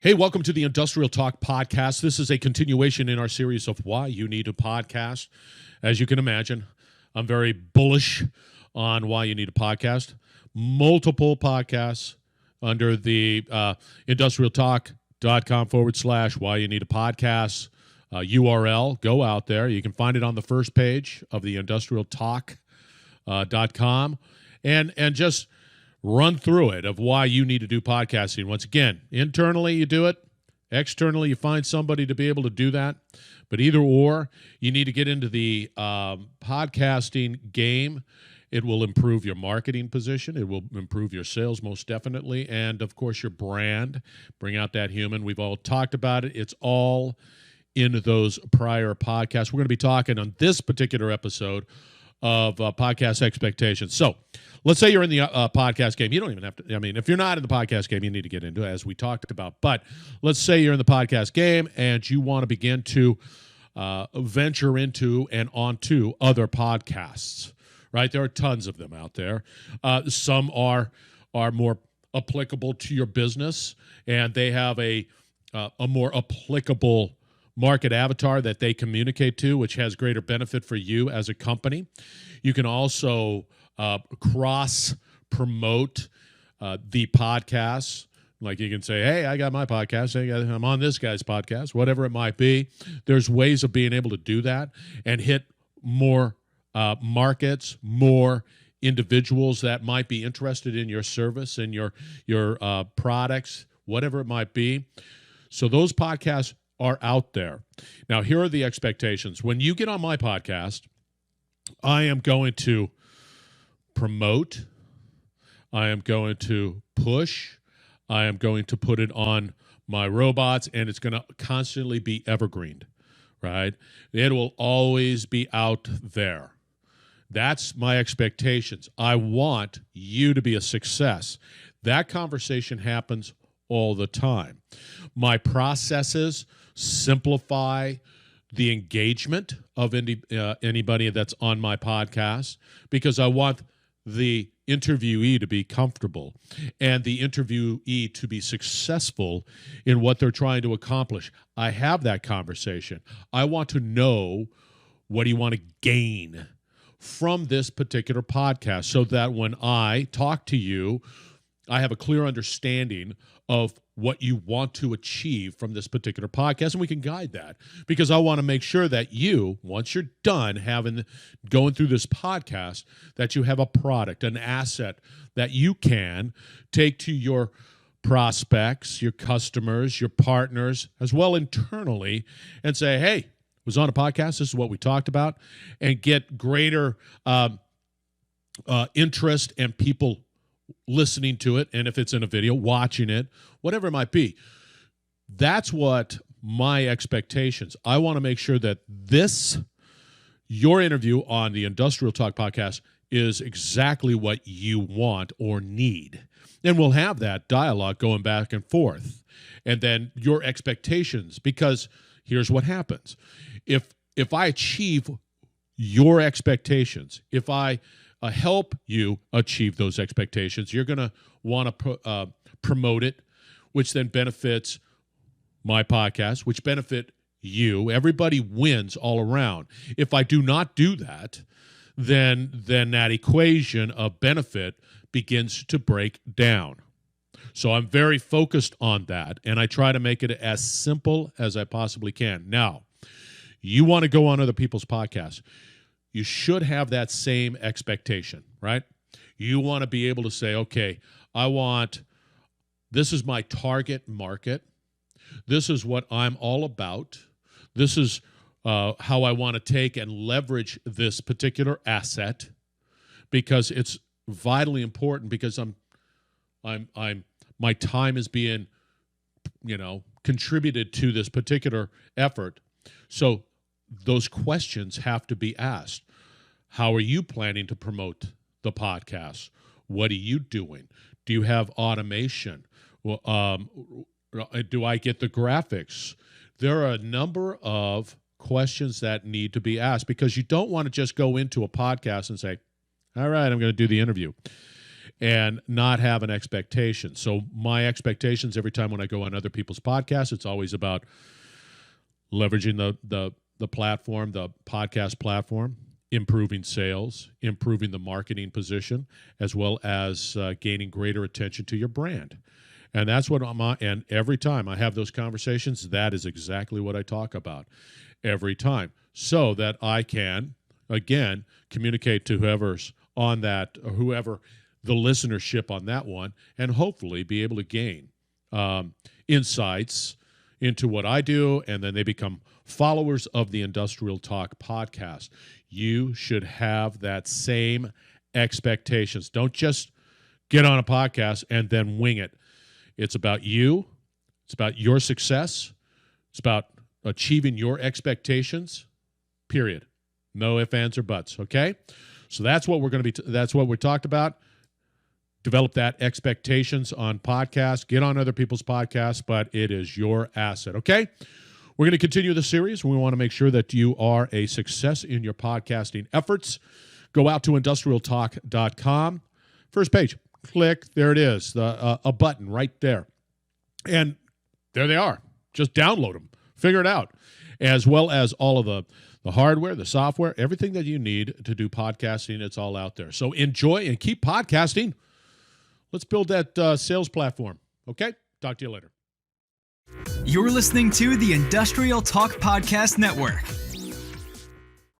Hey, welcome to the Industrial Talk Podcast. This is a continuation in our series of why you need a podcast. As you can imagine, I'm very bullish on why you need a podcast. Multiple podcasts under the industrialtalk.com/ why you need a podcast URL. Go out there. You can find it on the first page of the industrialtalk.com and just run through it of why you need to do podcasting. Once again, internally you do it. Externally you find somebody to be able to do that. But either or, you need to get into the podcasting game. It will improve your marketing position. It will improve your sales most definitely. And, of course, your brand. Bring out that human. We've all talked about it. It's all in those prior podcasts. We're going to be talking on this particular episode of podcast expectations. So let's say you're in the podcast game. You don't even have to, if you're not in the podcast game, you need to get into it, as we talked about. But let's say you're in the podcast game and you want to begin to venture into and onto other podcasts, right? There are tons of them out there. Some are more applicable to your business, and they have a more applicable market avatar that they communicate to, which has greater benefit for you as a company. You can also cross-promote the podcasts. Like you can say, hey, I got my podcast. I'm on this guy's podcast, whatever it might be. There's ways of being able to do that and hit more markets, more individuals that might be interested in your service and your products, whatever it might be. So those podcasts are out there. Now, here are the expectations. When you get on my podcast, I am going to promote, I am going to push, I am going to put it on my robots, and it's going to constantly be evergreened, right? It will always be out there. That's my expectations. I want you to be a success. That conversation happens all the time. My processes simplify the engagement of anybody that's on my podcast, because I want the interviewee to be comfortable and the interviewee to be successful in what they're trying to accomplish. I have that conversation. I want to know, what do you want to gain from this particular podcast, so that when I talk to you, I have a clear understanding of what you want to achieve from this particular podcast, and we can guide that, because I want to make sure that you, once you're done going through this podcast, that you have a product, an asset that you can take to your prospects, your customers, your partners, as well internally, and say, hey, was on a podcast, this is what we talked about, and get greater interest and people listening to it, and if it's in a video, watching it, whatever it might be. That's what my expectations. I want to make sure that your interview on the Industrial Talk podcast is exactly what you want or need. And we'll have that dialogue going back and forth. And then your expectations, because here's what happens. If I achieve your expectations, if I help you achieve those expectations, you're going to want to promote it, which then benefits my podcast, which benefit you. Everybody wins all around. If I do not do that, then that equation of benefit begins to break down. So I'm very focused on that, and I try to make it as simple as I possibly can. Now, you want to go on other people's podcasts. You should have that same expectation, right? You want to be able to say, okay, this is my target market. This is what I'm all about. This is how I want to take and leverage this particular asset, because it's vitally important, because my time is being, contributed to this particular effort. So those questions have to be asked. How are you planning to promote the podcast? What are you doing? Do you have automation? Well, do I get the graphics? There are a number of questions that need to be asked, because you don't want to just go into a podcast and say, all right, I'm going to do the interview. and not have an expectation. So my expectations every time when I go on other people's podcasts, it's always about leveraging the platform, the podcast platform, improving sales, improving the marketing position, as well as gaining greater attention to your brand. And that's what and every time I have those conversations, that is exactly what I talk about every time, so that I can, again, communicate to whoever's on that, or whoever the listenership on that one, and hopefully be able to gain insights into what I do, and then they become followers of the Industrial Talk podcast. You should have that same expectations. Don't just get on a podcast and then wing it. It's about you. It's about your success. It's about achieving your expectations, period. No ifs, ands, or buts, okay? So that's what we're going to be, that's what we talked about. Develop that expectations on podcasts. Get on other people's podcasts, but it is your asset, okay? We're going to continue the series. We want to make sure that you are a success in your podcasting efforts. Go out to industrialtalk.com. First page, click. There it is, a button right there. And there they are. Just download them. Figure it out. As well as all of the hardware, the software, everything that you need to do podcasting, it's all out there. So enjoy and keep podcasting. Let's build that sales platform. Okay? Talk to you later. You're listening to the Industrial Talk Podcast Network.